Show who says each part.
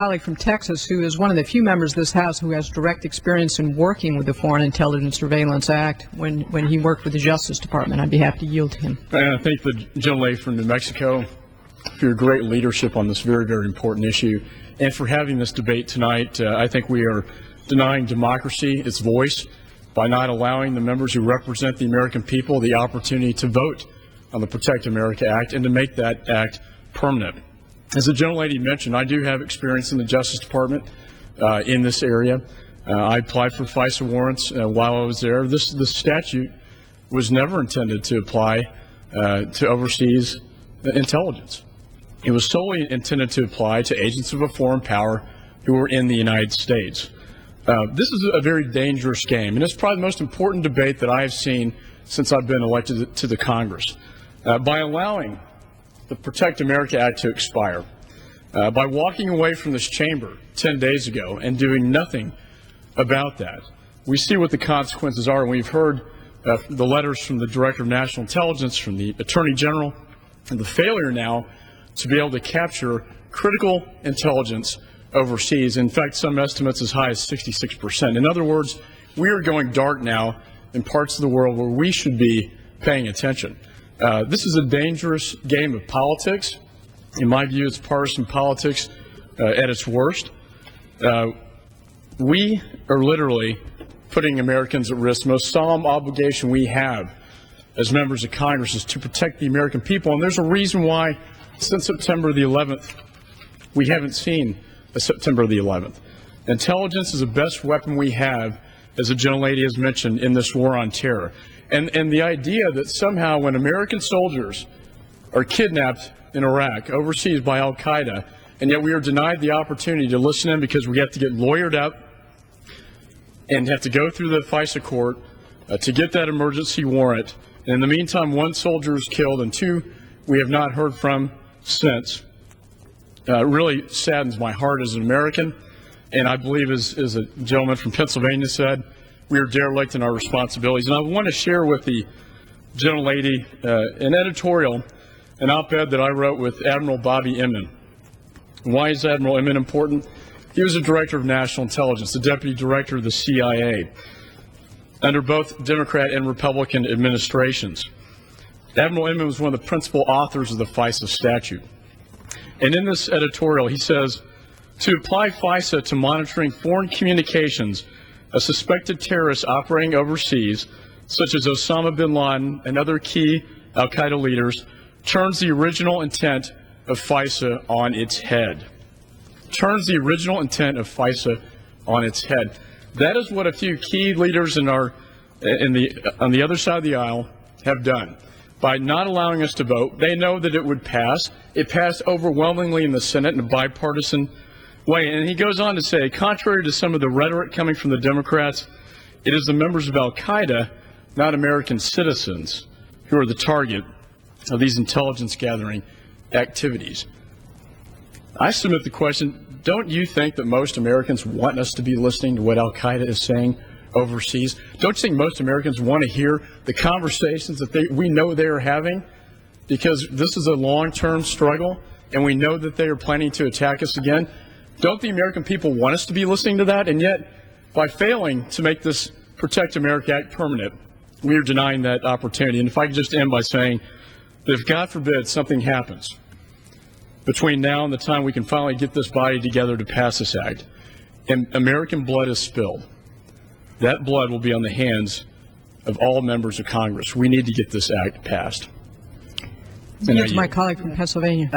Speaker 1: Colleague from Texas, who is one of the few members of this House who has direct experience in working with the Foreign Intelligence Surveillance Act when he worked with the Justice Department. I'd be happy to yield to him.
Speaker 2: I thank the gentlelady from New Mexico for your great leadership on this very, very important issue, and for having this debate tonight. I think we are denying democracy its voice by not allowing the members who represent the American people the opportunity to vote on the Protect America Act and to make that act permanent. As the gentlelady mentioned, I do have experience in the Justice Department in this area. I applied for FISA warrants while I was there. This statute was never intended to apply to overseas intelligence. It was solely intended to apply to agents of a foreign power who were in the United States. This is a very dangerous game, and it's probably the most important debate that I have seen since I've been elected to the Congress. By allowing the Protect America Act to expire, by walking away from this chamber 10 days ago and doing nothing about that, we see what the consequences are. And we've heard the letters from the Director of National Intelligence, from the Attorney General, and the failure now to be able to capture critical intelligence overseas. In fact, some estimates as high as 66%. In other words, we are going dark now in parts of the world where we should be paying attention. This is a dangerous game of politics. In my view, it's partisan politics at its worst. We are literally putting Americans at risk. The most solemn obligation we have as members of Congress is to protect the American people. And there's a reason why since September the 11th, we haven't seen a September the 11th. Intelligence is the best weapon we have, as the gentlelady has mentioned, in this war on terror. And the idea that somehow when American soldiers are kidnapped in Iraq, overseas by al-Qaeda, and yet we are denied the opportunity to listen in because we have to get lawyered up and have to go through the FISA court to get that emergency warrant. And in the meantime, one soldier is killed and two we have not heard from since. Really saddens my heart as an American. And I believe, as a gentleman from Pennsylvania said, we are derelict in our responsibilities. And I want to share with the gentlelady an editorial, an op-ed that I wrote with Admiral Bobby Inman. Why is Admiral Inman important? He was the Director of National Intelligence, the Deputy Director of the CIA, under both Democrat and Republican administrations. Admiral Inman was one of the principal authors of the FISA statute. And in this editorial, he says, to apply FISA to monitoring foreign communications of suspected terrorists operating overseas, such as Osama bin Laden and other key al-Qaeda leaders, turns the original intent of FISA on its head. Turns the original intent of FISA on its head. That is what a few key leaders on the other side of the aisle have done. By not allowing us to vote, they know that it would pass. It passed overwhelmingly in the Senate in a bipartisan way. And he goes on to say, contrary to some of the rhetoric coming from the Democrats, it is the members of al-Qaeda, not American citizens, who are the target of these intelligence gathering activities. I submit the question, don't you think that most Americans want us to be listening to what al-Qaeda is saying overseas? Don't you think most Americans want to hear the conversations that we know they are having? Because this is a long-term struggle, and we know that they are planning to attack us again. Don't the American people want us to be listening to that? And yet, by failing to make this Protect America Act permanent, we are denying that opportunity. And if I could just end by saying that if, God forbid, something happens between now and the time we can finally get this body together to pass this act, and American blood is spilled, that blood will be on the hands of all members of Congress. We need to get this act passed.
Speaker 1: Here's my colleague from Pennsylvania.